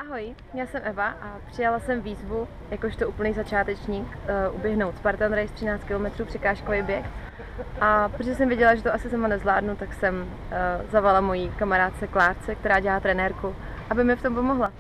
Ahoj, já jsem Eva a přijala jsem výzvu, jakožto úplný začátečník, uběhnout Spartan Race 13 km překážkový běh. A protože jsem věděla, že to asi sama nezvládnu, tak jsem zavolala mojí kamarádce Klárce, která dělá trenérku, aby mi v tom pomohla.